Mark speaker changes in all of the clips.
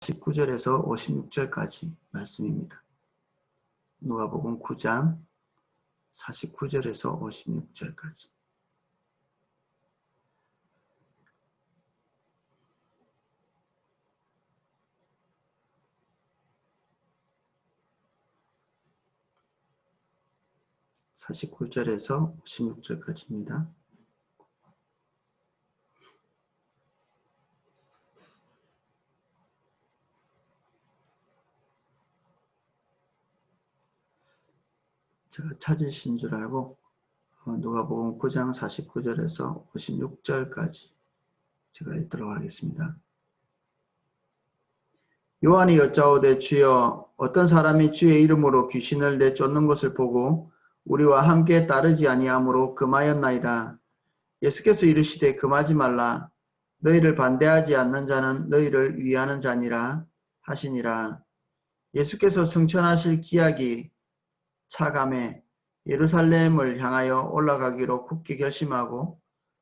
Speaker 1: 49절에서 56절까지 말씀입니다. 누가복음 9장 49절에서 56절까지. (49절에서 56절까지입니다) 제가 찾으신 줄 알고 누가복음 9장 49절에서 56절까지 제가 읽도록 하겠습니다. 요한이 여짜오되 주여 어떤 사람이 주의 이름으로 귀신을 내쫓는 것을 보고 우리와 함께 따르지 아니하므로 금하였나이다. 예수께서 이르시되 금하지 말라. 너희를 반대하지 않는 자는 너희를 위하는 자니라 하시니라. 예수께서 승천하실 기약이 차감해 예루살렘을 향하여 올라가기로 굳게 결심하고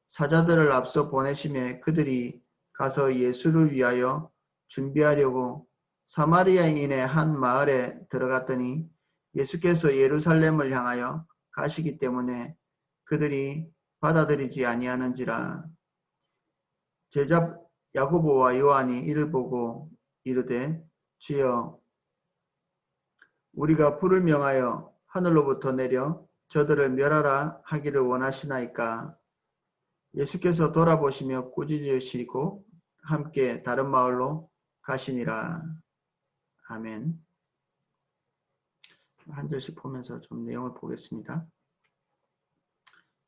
Speaker 1: 사자들을 앞서 보내심에 그들이 가서 예수를 위하여 준비하려고 사마리아인의 한 마을에 들어갔더니 예수께서 예루살렘을 향하여 가시기 때문에 그들이 받아들이지 아니하는지라. 제자 야고보와 요한이 이를 보고 이르되 주여 우리가 불을 명하여 하늘로부터 내려 저들을 멸하라 하기를 원하시나이까. 예수께서 돌아보시며 꾸짖으시고 함께 다른 마을로 가시니라. 아멘. 한 절씩 보면서 좀 내용을 보겠습니다.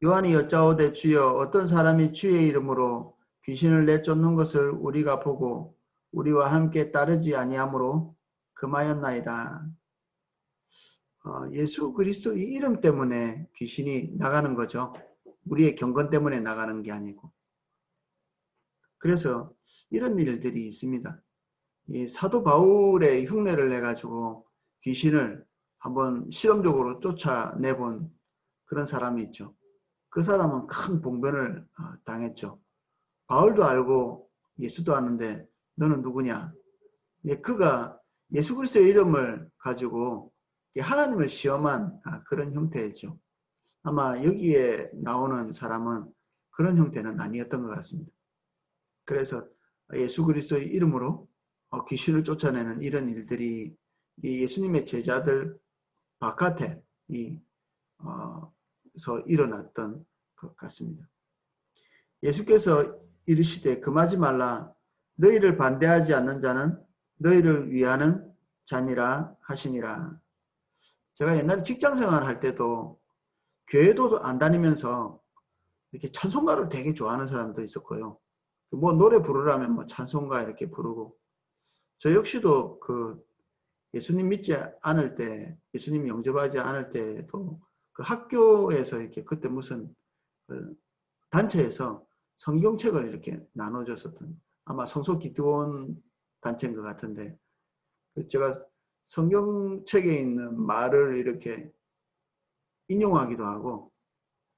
Speaker 1: 요한이 여짜오되 주여 어떤 사람이 주의 이름으로 귀신을 내쫓는 것을 우리가 보고 우리와 함께 따르지 아니하므로 금하였나이다. 예수 그리스도의 이름 때문에 귀신이 나가는 거죠. 우리의 경건 때문에 나가는 게 아니고. 그래서 이런 일들이 있습니다. 이 사도 바울의 흉내를 내가지고 귀신을 한번 실험적으로 쫓아내본 그런 사람이 있죠. 그 사람은 큰 봉변을 당했죠. 바울도 알고 예수도 아는데 너는 누구냐? 그가 예수 그리스도의 이름을 가지고 하나님을 시험한 그런 형태죠. 아마 여기에 나오는 사람은 그런 형태는 아니었던 것 같습니다. 그래서 예수 그리스도의 이름으로 귀신을 쫓아내는 이런 일들이 이 예수님의 제자들 바깥에 일어났던 것 같습니다. 예수께서 이르시되 금하지 말라. 너희를 반대하지 않는 자는 너희를 위하는 자니라 하시니라. 제가 옛날에 직장생활 할 때도 교회도 안 다니면서 이렇게 찬송가를 되게 좋아하는 사람도 있었고요. 뭐 노래 부르라면 뭐 찬송가 이렇게 부르고, 저 역시도 그 예수님 믿지 않을 때, 예수님 영접하지 않을 때도 그 학교에서 이렇게 그때 무슨 그 단체에서 성경책을 이렇게 나눠줬었던, 아마 성소 기도원 단체인 것 같은데, 제가 성경책에 있는 말을 이렇게 인용하기도 하고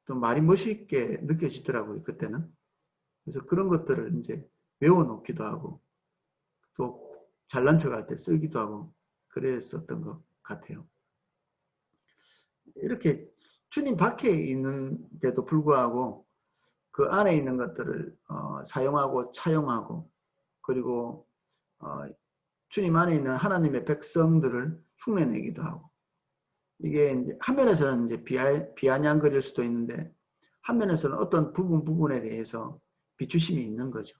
Speaker 1: 또 말이 멋있게 느껴지더라고요, 그때는. 그래서 그런 것들을 이제 외워놓기도 하고 또 잘난 척할 때 쓰기도 하고 그랬었던 것 같아요. 이렇게 주님 밖에 있는데도 불구하고 그 안에 있는 것들을 사용하고 차용하고, 그리고 주님 안에 있는 하나님의 백성들을 흉내내기도 하고, 이게 이제 한면에서는 이제 비아냥거릴 수도 있는데 한면에서는 어떤 부분에 대해서 비추심이 있는 거죠.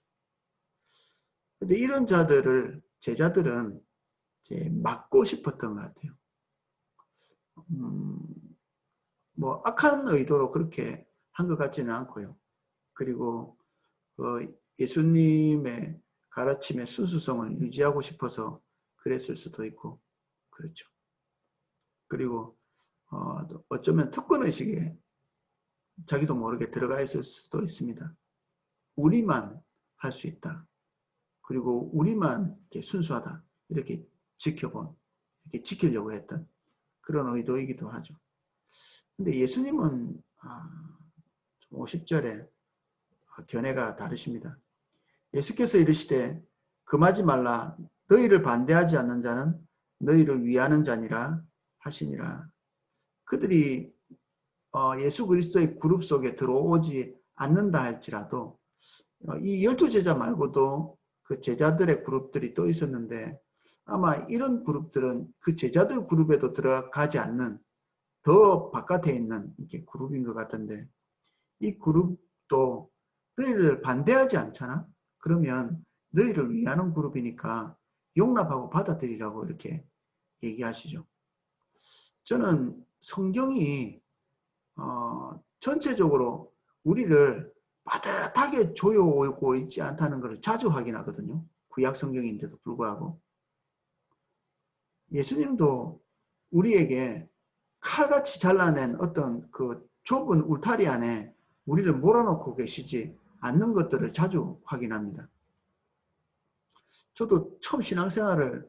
Speaker 1: 근데 이런 자들을 제자들은 이제 막고 싶었던 것 같아요. 뭐 악한 의도로 그렇게 한 것 같지는 않고요. 그리고 예수님의 가르침의 순수성을 유지하고 싶어서 그랬을 수도 있고 그렇죠. 그리고 어쩌면 특권의식에 자기도 모르게 들어가 있을 수도 있습니다. 우리만 할 수 있다. 그리고 우리만 이렇게 순수하다. 이렇게 이렇게 지키려고 했던 그런 의도이기도 하죠. 근데 예수님은 50절에 견해가 다르십니다. 예수께서 이르시되 금하지 말라. 너희를 반대하지 않는 자는 너희를 위하는 자니라 하시니라. 그들이 예수 그리스도의 그룹 속에 들어오지 않는다 할지라도 이 12제자 말고도 그 제자들의 그룹들이 또 있었는데 아마 이런 그룹들은 그 제자들 그룹에도 들어가지 않는 더 바깥에 있는 이렇게 그룹인 것 같은데 이 그룹도 너희를 반대하지 않잖아? 그러면 너희를 위하는 그룹이니까 용납하고 받아들이라고 이렇게 얘기하시죠. 저는 성경이 전체적으로 우리를 빠듯하게 조여오고 있지 않다는 것을 자주 확인하거든요. 구약 성경인데도 불구하고. 예수님도 우리에게 칼같이 잘라낸 어떤 그 좁은 울타리 안에 우리를 몰아넣고 계시지 않는 것들을 자주 확인합니다. 저도 처음 신앙생활을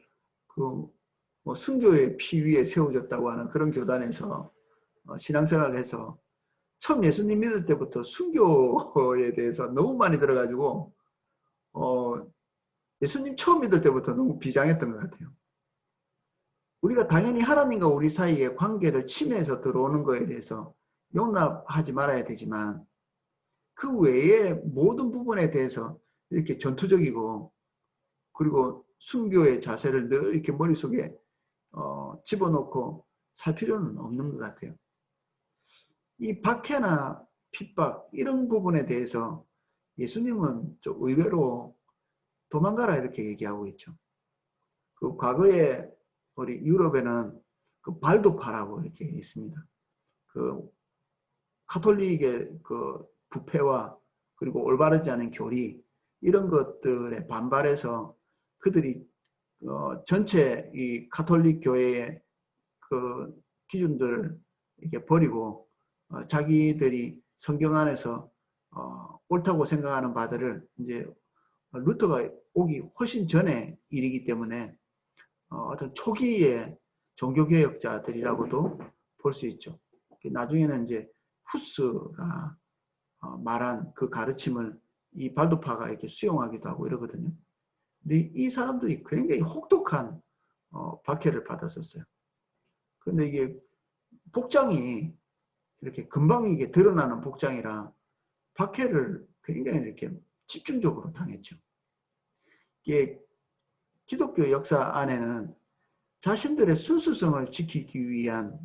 Speaker 1: 뭐 순교의 피 위에 세워졌다고 하는 그런 교단에서 신앙생활을 해서 처음 예수님 믿을 때부터 순교에 대해서 너무 많이 들어가지고 예수님 처음 믿을 때부터 너무 비장했던 것 같아요. 우리가 당연히 하나님과 우리 사이의 관계를 침해해서 들어오는 것에 대해서 용납하지 말아야 되지만 그 외의 모든 부분에 대해서 이렇게 전투적이고 그리고 순교의 자세를 늘 이렇게 머릿속에 집어넣고 살 필요는 없는 것 같아요. 이 박해나 핍박 이런 부분에 대해서 예수님은 좀 의외로 도망가라 이렇게 얘기하고 있죠. 그 과거에 우리 유럽에는 그 발도파라고 이렇게 있습니다. 그 카톨릭의 그 부패와 그리고 올바르지 않은 교리 이런 것들에 반발해서 그들이 전체 이 카톨릭 교회의 그 기준들을 이렇게 버리고 자기들이 성경 안에서 옳다고 생각하는 바들을 이제 루터가 오기 훨씬 전에 일이기 때문에 어떤 초기의 종교개혁자들이라고도 볼 수 있죠. 나중에는 이제 후스가 말한 그 가르침을 이 발도파가 이렇게 수용하기도 하고 이러거든요. 근데 이 사람들이 굉장히 혹독한 박해를 받았었어요. 근데 이게 복장이 이렇게 금방 이게 드러나는 복장이라 박해를 굉장히 이렇게 집중적으로 당했죠. 이게 기독교 역사 안에는 자신들의 순수성을 지키기 위한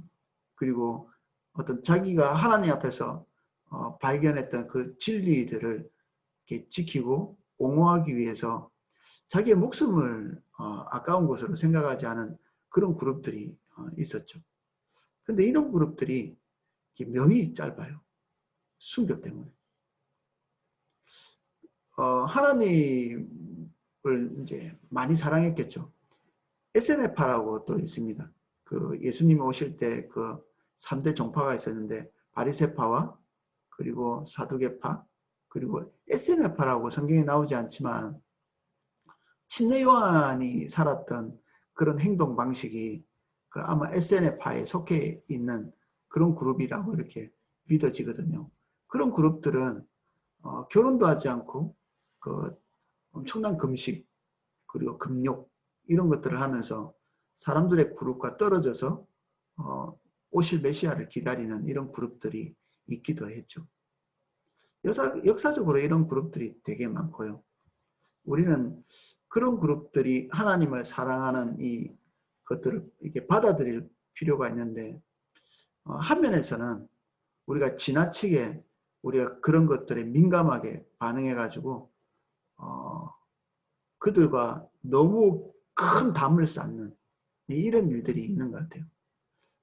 Speaker 1: 그리고 어떤 자기가 하나님 앞에서 발견했던 그 진리들을 이렇게 지키고 옹호하기 위해서 자기의 목숨을 아까운 것으로 생각하지 않은 그런 그룹들이 있었죠. 그런데 이런 그룹들이 명이 짧아요. 순교 때문에. 하나님을 이제 많이 사랑했겠죠. SNF파라고 또 있습니다. 그 예수님이 오실 때 그 3대 종파가 있었는데 바리새파와 그리고 사두개파 그리고 SNF파라고 성경에 나오지 않지만 침례 요한이 살았던 그런 행동 방식이 그 아마 SNF파에 속해 있는 그런 그룹이라고 이렇게 믿어지거든요. 그런 그룹들은 결혼도 하지 않고 그 엄청난 금식 그리고 금욕 이런 것들을 하면서 사람들의 그룹과 떨어져서 오실 메시아를 기다리는 이런 그룹들이 있기도 했죠. 역사적으로 이런 그룹들이 되게 많고요. 우리는 그런 그룹들이 하나님을 사랑하는 이 것들을 이렇게 받아들일 필요가 있는데 한 면에서는 우리가 지나치게 우리가 그런 것들에 민감하게 반응해 가지고 그들과 너무 큰 담을 쌓는 이런 일들이 있는 것 같아요.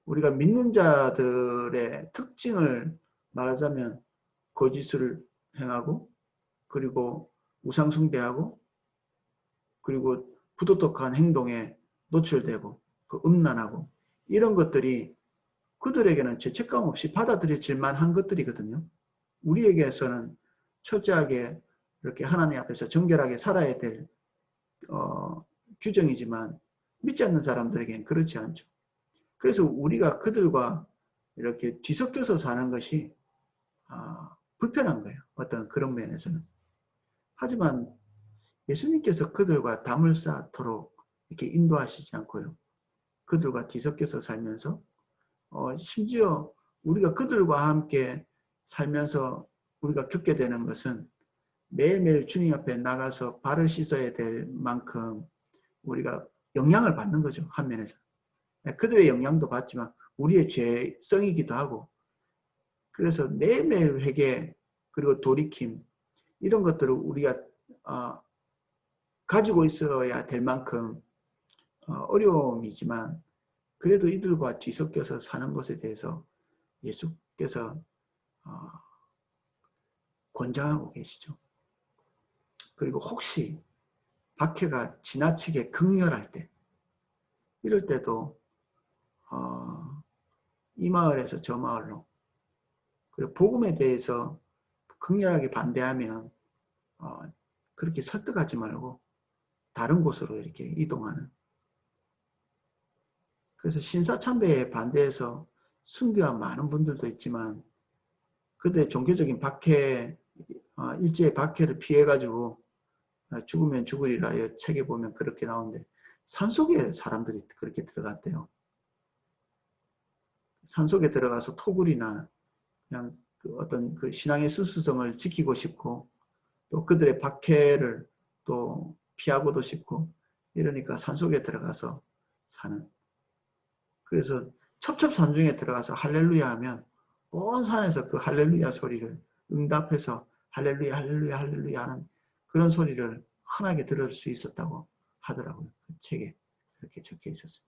Speaker 1: 우리가 믿는 자들의 특징을 말하자면 거짓을 행하고 그리고 우상숭배하고 그리고 부도덕한 행동에 노출되고 그 음란하고 이런 것들이 그들에게는 죄책감 없이 받아들여질 만한 것들이거든요. 우리에게서는 철저하게 이렇게 하나님 앞에서 정결하게 살아야 될 규정이지만 믿지 않는 사람들에게는 그렇지 않죠. 그래서 우리가 그들과 이렇게 뒤섞여서 사는 것이 불편한 거예요. 어떤 그런 면에서는. 하지만 예수님께서 그들과 담을 쌓도록 이렇게 인도하시지 않고요. 그들과 뒤섞여서 살면서 심지어 우리가 그들과 함께 살면서 우리가 겪게 되는 것은 매일매일 주님 앞에 나가서 발을 씻어야 될 만큼 우리가 영향을 받는 거죠. 한 면에서. 그들의 영향도 받지만 우리의 죄성이기도 하고, 그래서 매일매일 회개 그리고 돌이킴 이런 것들을 우리가 가지고 있어야 될 만큼 어려움이지만, 그래도 이들과 뒤섞여서 사는 것에 대해서 예수께서 권장하고 계시죠. 그리고 혹시 박해가 지나치게 극렬할 때, 이럴 때도 이 마을에서 저 마을로, 그리고 복음에 대해서 극렬하게 반대하면 그렇게 설득하지 말고 다른 곳으로 이렇게 이동하는. 그래서 신사참배에 반대해서 순교한 많은 분들도 있지만, 그들의 종교적인 박해, 일제의 박해를 피해가지고 죽으면 죽으리라 이 책에 보면 그렇게 나오는데, 산속에 사람들이 그렇게 들어갔대요. 산속에 들어가서 토굴이나 그냥 어떤 그 신앙의 순수성을 지키고 싶고, 또 그들의 박해를 또 피하고도 싶고, 이러니까 산속에 들어가서 사는. 그래서 첩첩산중에 들어가서 할렐루야 하면 온 산에서 그 할렐루야 소리를 응답해서 할렐루야 할렐루야 할렐루야 하는 그런 소리를 흔하게 들을 수 있었다고 하더라고요. 그 책에 그렇게 적혀 있었습니다.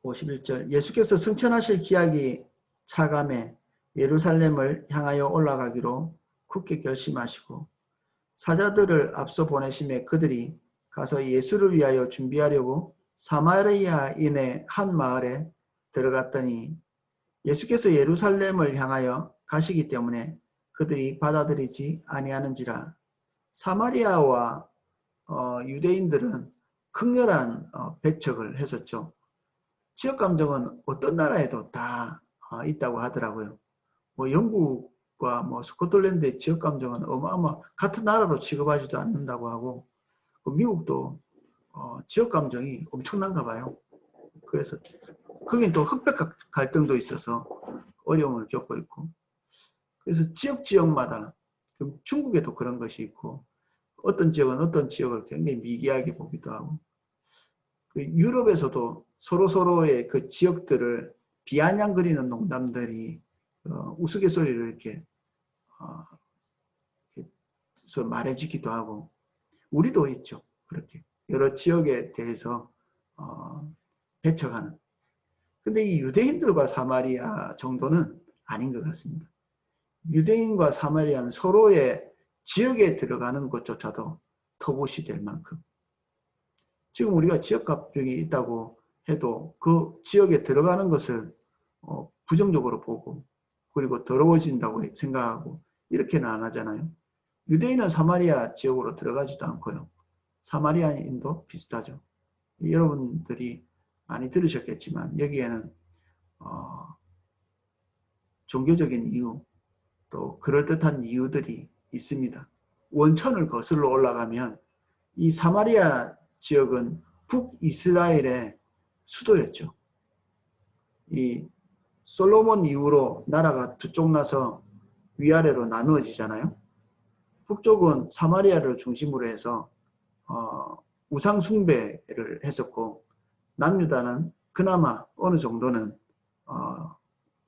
Speaker 1: 51절, 예수께서 승천하실 기약이 차감해 예루살렘을 향하여 올라가기로 굳게 결심하시고 사자들을 앞서 보내심에 그들이 가서 예수를 위하여 준비하려고 사마리아인의 한 마을에 들어갔더니 예수께서 예루살렘을 향하여 가시기 때문에 그들이 받아들이지 아니하는지라. 사마리아와 유대인들은 극렬한 배척을 했었죠. 지역감정은 어떤 나라에도 다 있다고 하더라고요. 뭐 영국과 뭐 스코틀랜드의 지역감정은 같은 나라로 취급하지도 않는다고 하고, 미국도 지역감정이 엄청난가 봐요. 그래서 거긴 또 흑백 갈등도 있어서 어려움을 겪고 있고, 그래서 지역마다 중국에도 그런 것이 있고, 어떤 지역은 어떤 지역을 굉장히 미개하게 보기도 하고, 그 유럽에서도 서로의 그 지역들을 비아냥거리는 농담들이 우스갯소리를 이렇게 말해지기도 하고, 우리도 있죠. 그렇게 여러 지역에 대해서 배척하는. 근데 이 유대인들과 사마리아 정도는 아닌 것 같습니다. 유대인과 사마리아는 서로의 지역에 들어가는 것조차도 터부시 될 만큼, 지금 우리가 지역감정이 있다고 해도 그 지역에 들어가는 것을 부정적으로 보고, 그리고 더러워진다고 생각하고 이렇게는 안 하잖아요. 유대인은 사마리아 지역으로 들어가지도 않고요. 사마리아인도 비슷하죠. 여러분들이 많이 들으셨겠지만 여기에는 종교적인 이유, 또 그럴듯한 이유들이 있습니다. 원천을 거슬러 올라가면 이 사마리아 지역은 북이스라엘의 수도였죠. 이 솔로몬 이후로 나라가 두 쪽 나서 위아래로 나누어지잖아요. 북쪽은 사마리아를 중심으로 해서 우상 숭배를 했었고, 남유다는 그나마 어느 정도는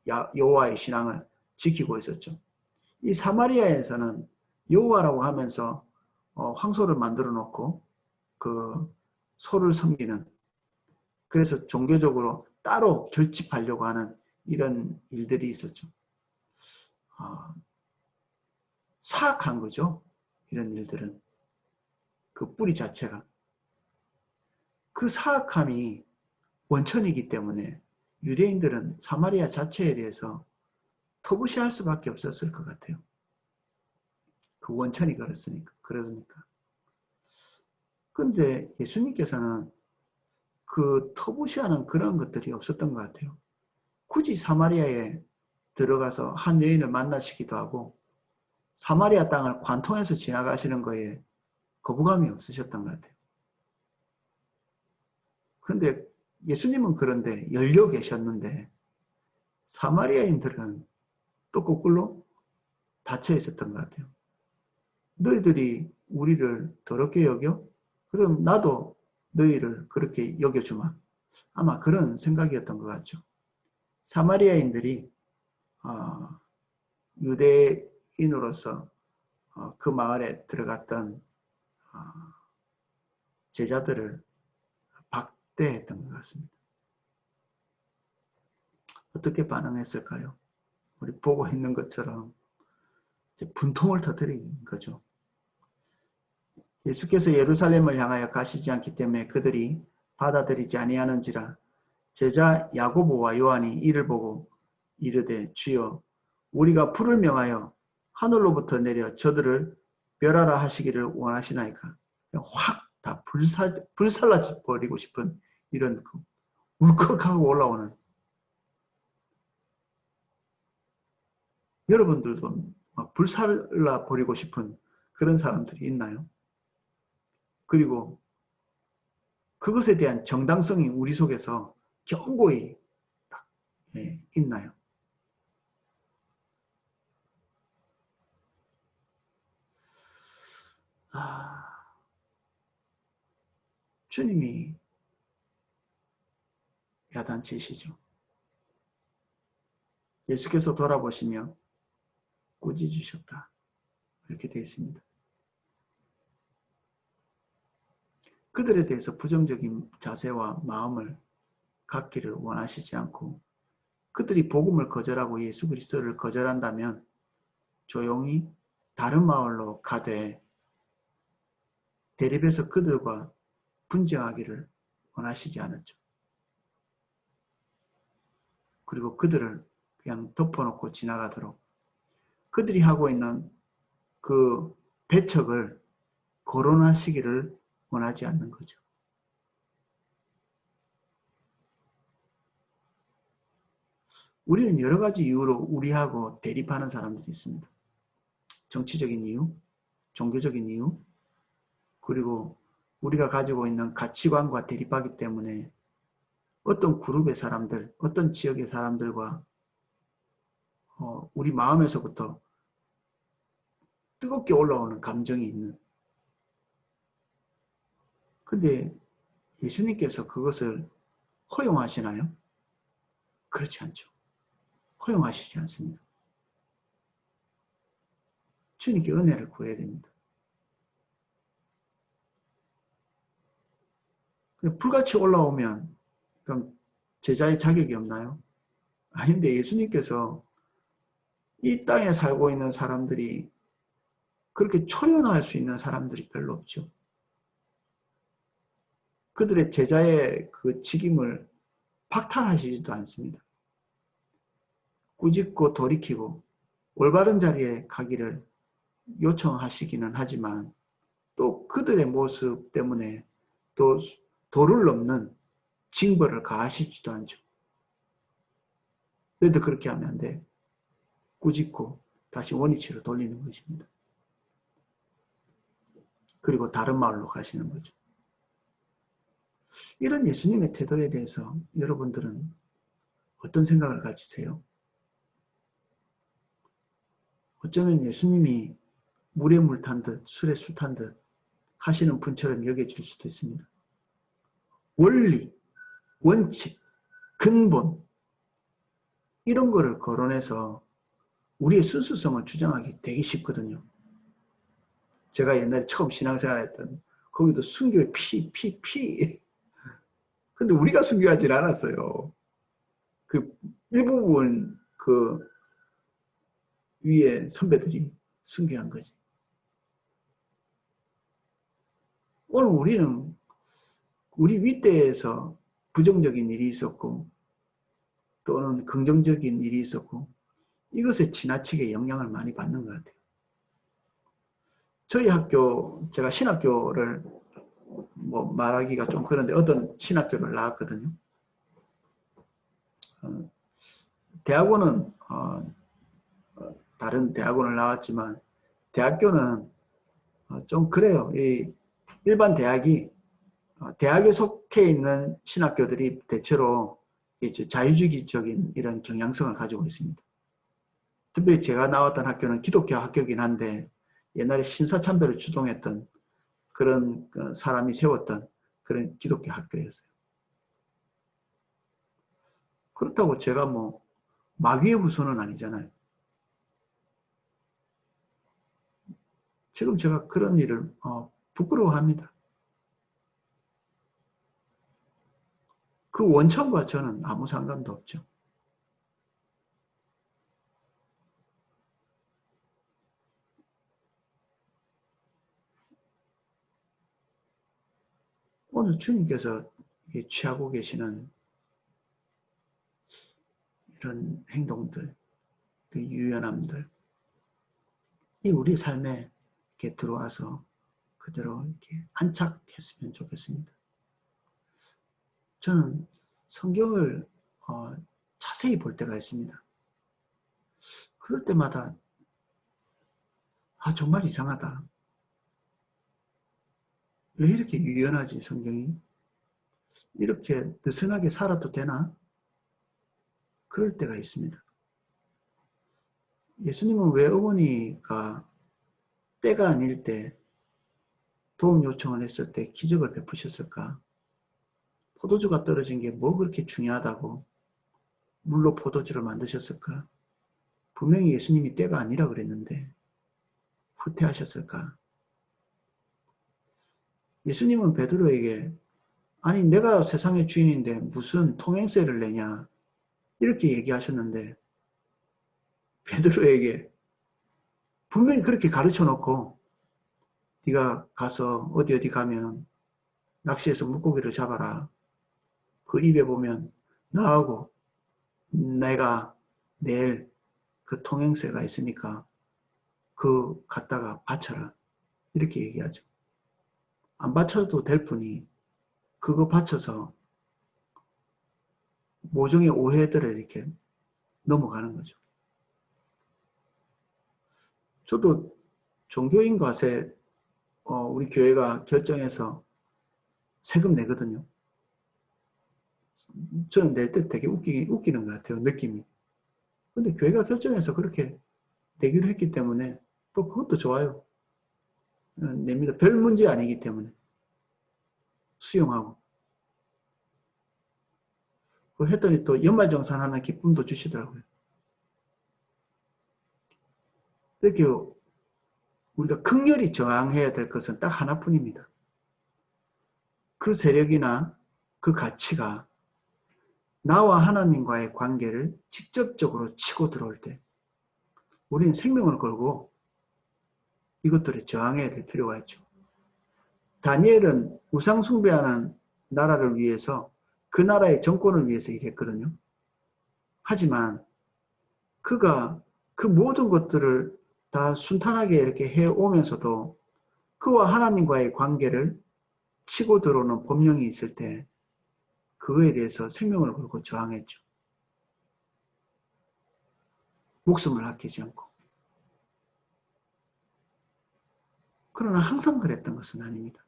Speaker 1: 여호와의 신앙을 지키고 있었죠. 이 사마리아에서는 여호와라고 하면서 황소를 만들어 놓고 그 소를 섬기는, 그래서 종교적으로 따로 결집하려고 하는 이런 일들이 있었죠. 사악한 거죠. 이런 일들은. 그 뿌리 자체가. 그 사악함이 원천이기 때문에 유대인들은 사마리아 자체에 대해서 터부시할 수밖에 없었을 것 같아요. 그 원천이 그러니까. 그런데 예수님께서는 그 터부시하는 그런 것들이 없었던 것 같아요. 굳이 사마리아에 들어가서 한 여인을 만나시기도 하고, 사마리아 땅을 관통해서 지나가시는 거에 거부감이 없으셨던 것 같아요. 그런데 예수님은 그런데 열려 계셨는데 사마리아인들은 또 거꾸로 닫혀 있었던 것 같아요. 너희들이 우리를 더럽게 여겨? 그럼 나도 너희를 그렇게 여겨주마. 아마 그런 생각이었던 것 같죠. 사마리아인들이 유대인으로서 그 마을에 들어갔던 제자들을 박대했던 것 같습니다. 어떻게 반응했을까요? 우리 보고 있는 것처럼 분통을 터뜨린 거죠. 예수께서 예루살렘을 향하여 가시지 않기 때문에 그들이 받아들이지 아니하는지라. 제자 야고보와 요한이 이를 보고 이르되 주여 우리가 불을 명하여 하늘로부터 내려 저들을 멸하라 하시기를 원하시나이까. 확 다 불살라 버리고 싶은 이런 울컥하고 올라오는. 여러분들도 막 불살라 버리고 싶은 그런 사람들이 있나요? 그리고 그것에 대한 정당성이 우리 속에서 견고히 있나요? 주님이 야단치시죠. 예수께서 돌아보시며 꾸짖으셨다. 이렇게 되어 있습니다. 그들에 대해서 부정적인 자세와 마음을 갖기를 원하시지 않고 그들이 복음을 거절하고 예수 그리스도를 거절한다면 조용히 다른 마을로 가되 대립해서 그들과 분쟁하기를 원하시지 않았죠. 그리고 그들을 그냥 덮어놓고 지나가도록 그들이 하고 있는 그 배척을 거론하시기를 원하지 않는 거죠. 우리는 여러 가지 이유로 우리하고 대립하는 사람들이 있습니다. 정치적인 이유, 종교적인 이유, 그리고 우리가 가지고 있는 가치관과 대립하기 때문에 어떤 그룹의 사람들, 어떤 지역의 사람들과 우리 마음에서부터 뜨겁게 올라오는 감정이 있는. 근데 예수님께서 그것을 허용하시나요? 그렇지 않죠. 허용하시지 않습니다. 주님께 은혜를 구해야 됩니다. 불같이 올라오면 그럼 제자의 자격이 없나요? 아닌데 예수님께서 이 땅에 살고 있는 사람들이 그렇게 초연할 수 있는 사람들이 별로 없죠. 그들의 제자의 그 직임을 박탈하시지도 않습니다. 꾸짖고 돌이키고 올바른 자리에 가기를 요청하시기는 하지만 또 그들의 모습 때문에 또 도를 넘는 징벌을 가하시지도 않죠. 너희들 그렇게 하면 안 돼. 꾸짖고 다시 원위치로 돌리는 것입니다. 그리고 다른 마을로 가시는 거죠. 이런 예수님의 태도에 대해서 여러분들은 어떤 생각을 가지세요? 어쩌면 예수님이 물에 물 탄 듯 술에 술 탄 듯 하시는 분처럼 여겨질 수도 있습니다. 원리, 원칙, 근본 이런 거를 거론해서 우리의 순수성을 주장하기 되게 쉽거든요. 제가 옛날에 처음 신앙생활 했던 거기도 순교의 피. 근데 우리가 순교하지 않았어요. 그 일부분 그 위에 선배들이 순교한 거지. 오늘 우리는 우리 윗대에서 부정적인 일이 있었고 또는 긍정적인 일이 있었고 이것에 지나치게 영향을 많이 받는 것 같아요. 저희 학교, 제가 신학교를 뭐 말하기가 좀 그런데 어떤 신학교를 나왔거든요. 대학원은 다른 대학원을 나왔지만 대학교는 좀 그래요. 이 일반 대학이 대학에 속해 있는 신학교들이 대체로 이제 자유주의적인 이런 경향성을 가지고 있습니다. 특별히 제가 나왔던 학교는 기독교 학교긴 한데 옛날에 신사참배를 주동했던 그런 사람이 세웠던 그런 기독교 학교였어요. 그렇다고 제가 뭐 마귀의 후손은 아니잖아요. 지금 제가 그런 일을 부끄러워합니다. 그 원천과 저는 아무 상관도 없죠. 오늘 주님께서 취하고 계시는 이런 행동들, 그 유연함들, 이 우리 삶에 이렇게 들어와서 그대로 이렇게 안착했으면 좋겠습니다. 저는 성경을 자세히 볼 때가 있습니다. 그럴 때마다 정말 이상하다. 왜 이렇게 유연하지 성경이? 이렇게 느슨하게 살아도 되나? 그럴 때가 있습니다. 예수님은 왜 어머니가 때가 아닐 때 도움 요청을 했을 때 기적을 베푸셨을까? 포도주가 떨어진 게 뭐 그렇게 중요하다고 물로 포도주를 만드셨을까? 분명히 예수님이 때가 아니라 그랬는데 후퇴하셨을까? 예수님은 베드로에게 아니 내가 세상의 주인인데 무슨 통행세를 내냐 이렇게 얘기하셨는데 베드로에게 분명히 그렇게 가르쳐 놓고 네가 가서 어디 가면 낚시해서 물고기를 잡아라. 그 입에 보면 나하고 내가 내일 그 통행세가 있으니까 그 갖다가 바쳐라. 이렇게 얘기하죠. 안 바쳐도 될 뿐이 그거 바쳐서 모종의 오해들을 이렇게 넘어가는 거죠. 저도 종교인 것에 우리 교회가 결정해서 세금 내거든요. 저는 낼 때 되게 웃기는 것 같아요. 느낌이. 근데 교회가 결정해서 그렇게 내기로 했기 때문에 또 그것도 좋아요. 냅니다. 별 문제 아니기 때문에 수용하고. 그 했더니 또 연말정산하는 기쁨도 주시더라고요. 이렇게 우리가 극렬히 저항해야 될 것은 딱 하나뿐입니다. 그 세력이나 그 가치가 나와 하나님과의 관계를 직접적으로 치고 들어올 때 우리는 생명을 걸고 이것들에 저항해야 될 필요가 있죠. 다니엘은 우상 숭배하는 나라를 위해서 그 나라의 정권을 위해서 일했거든요. 하지만 그가 그 모든 것들을 다 순탄하게 이렇게 해오면서도 그와 하나님과의 관계를 치고 들어오는 법령이 있을 때 그거에 대해서 생명을 걸고 저항했죠. 목숨을 아끼지 않고. 그러나 항상 그랬던 것은 아닙니다.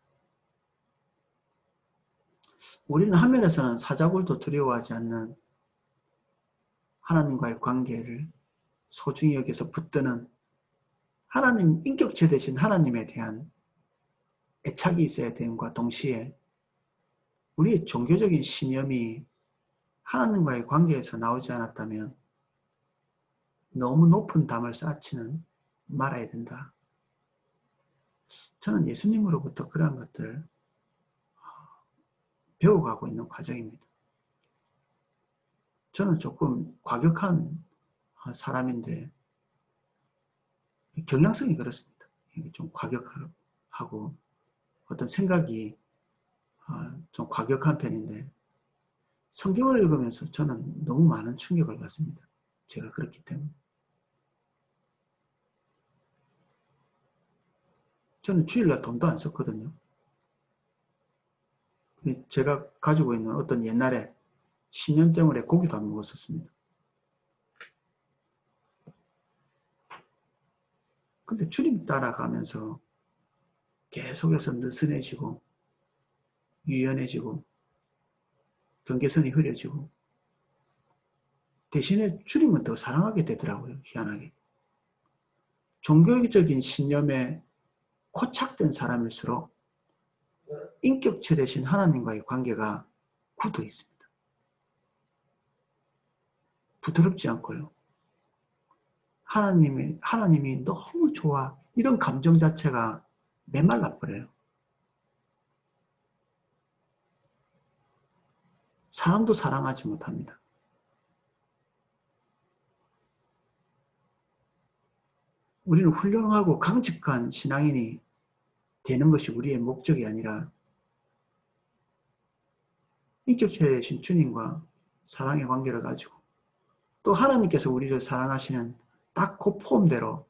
Speaker 1: 우리는 한면에서는 사자굴도 두려워하지 않는 하나님과의 관계를 소중히 여기서 붙드는 하나님, 인격체 되신 하나님에 대한 애착이 있어야 됨과 동시에 우리의 종교적인 신념이 하나님과의 관계에서 나오지 않았다면 너무 높은 담을 쌓지는 말아야 된다. 저는 예수님으로부터 그러한 것들을 배워가고 있는 과정입니다. 저는 조금 과격한 사람인데 경향성이 그렇습니다. 좀 과격하고 어떤 생각이 좀 과격한 편인데 성경을 읽으면서 저는 너무 많은 충격을 받습니다. 제가 그렇기 때문에. 저는 주일날 돈도 안 썼거든요. 제가 가지고 있는 어떤 옛날에 신념 때문에 고기도 안 먹었었습니다. 근데 주님 따라가면서 계속해서 느슨해지고 유연해지고 경계선이 흐려지고 대신에 주님은 더 사랑하게 되더라고요. 희한하게. 종교적인 신념에 코착된 사람일수록 인격체 대신 하나님과의 관계가 굳어 있습니다. 부드럽지 않고요. 하나님이 너무 좋아. 이런 감정 자체가 메말라 버려요. 사람도 사랑하지 못합니다. 우리는 훌륭하고 강직한 신앙인이 되는 것이 우리의 목적이 아니라 인격체 되신 주님과 사랑의 관계를 가지고 또 하나님께서 우리를 사랑하시는 딱 그 폼대로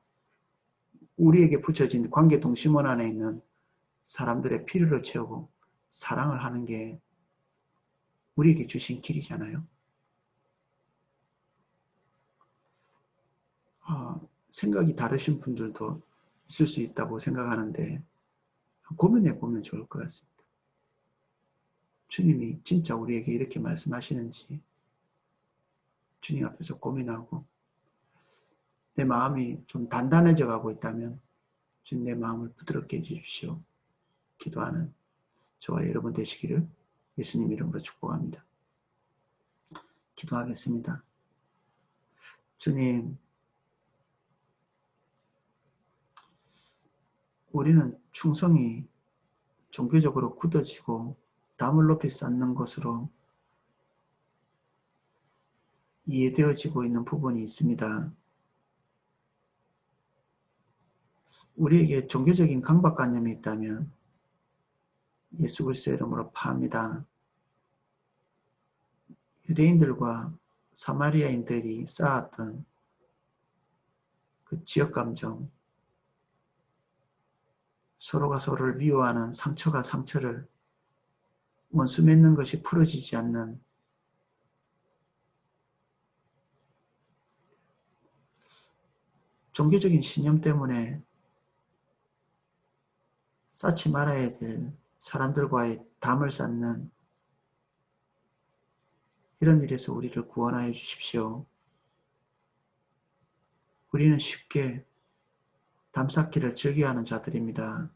Speaker 1: 우리에게 붙여진 관계 동심원 안에 있는 사람들의 필요를 채우고 사랑을 하는 게 우리에게 주신 길이잖아요. 생각이 다르신 분들도 있을 수 있다고 생각하는데 고민해 보면 좋을 것 같습니다. 주님이 진짜 우리에게 이렇게 말씀하시는지 주님 앞에서 고민하고 내 마음이 좀 단단해져 가고 있다면 주님 내 마음을 부드럽게 해주십시오. 기도하는 저와 여러분 되시기를 예수님 이름으로 축복합니다. 기도하겠습니다. 주님, 우리는 충성이 종교적으로 굳어지고 담을 높이 쌓는 것으로 이해되어지고 있는 부분이 있습니다. 우리에게 종교적인 강박관념이 있다면 예수 그리스도의 이름으로 파합니다. 유대인들과 사마리아인들이 쌓았던 그 지역감정, 서로가 서로를 미워하는 상처가 상처를 원수 맺는 것이 풀어지지 않는 종교적인 신념 때문에 쌓지 말아야 될 사람들과의 담을 쌓는 이런 일에서 우리를 구원하여 주십시오. 우리는 쉽게 담 쌓기를 즐겨하는 자들입니다.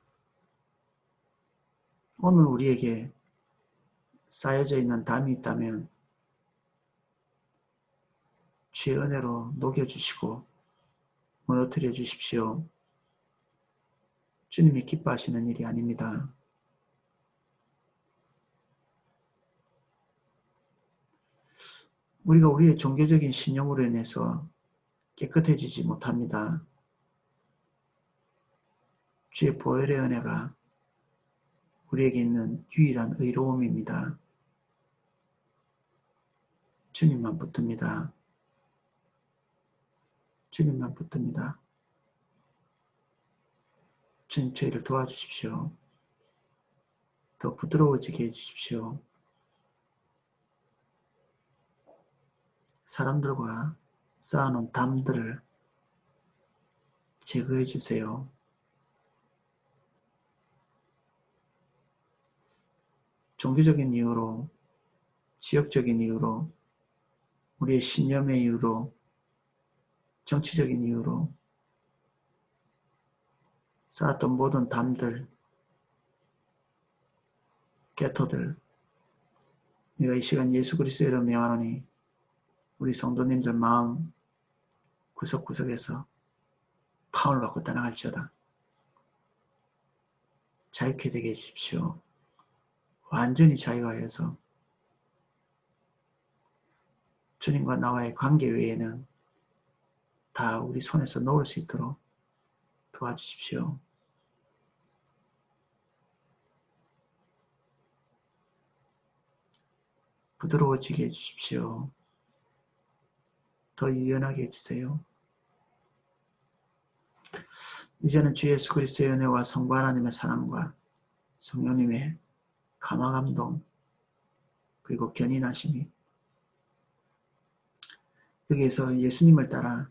Speaker 1: 오늘 우리에게 쌓여져 있는 담이 있다면 주의 은혜로 녹여주시고 무너뜨려 주십시오. 주님이 기뻐하시는 일이 아닙니다. 우리가 우리의 종교적인 신념으로 인해서 깨끗해지지 못합니다. 주의 보혈의 은혜가 우리에게 있는 유일한 의로움입니다. 주님만 붙듭니다. 주님만 붙듭니다. 주님 저희를 도와주십시오. 더 부드러워지게 해주십시오. 사람들과 쌓아놓은 담들을 제거해 주세요. 종교적인 이유로, 지역적인 이유로, 우리의 신념의 이유로, 정치적인 이유로 쌓았던 모든 담들, 개토들, 내가 이 시간 예수 그리스도의 이름으로 명하노니 우리 성도님들 마음 구석구석에서 파울을 받고 떠나갈지어다. 자유케 되게 해주십시오. 완전히 자유하여서 주님과 나와의 관계 외에는 다 우리 손에서 놓을 수 있도록 도와주십시오. 부드러워지게 해주십시오. 더 유연하게 해주세요. 이제는 주 예수 그리스도의 은혜와 성부 하나님의 사랑과 성령님의 감화감동 그리고 견인하심이 여기에서 예수님을 따라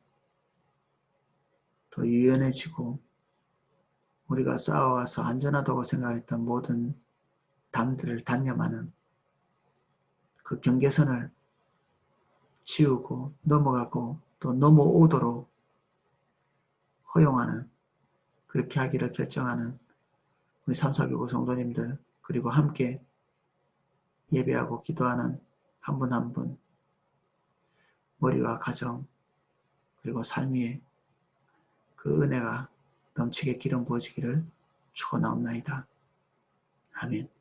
Speaker 1: 더 유연해지고 우리가 쌓아와서 안전하다고 생각했던 모든 담들을 단념하는 그 경계선을 지우고 넘어가고 또 넘어오도록 허용하는, 그렇게 하기를 결정하는 우리 삼사교구 성도님들, 그리고 함께 예배하고 기도하는 한 분 한 분, 머리와 가정 그리고 삶 위에 그 은혜가 넘치게 기름 부어지기를 축원하옵나이다. 아멘.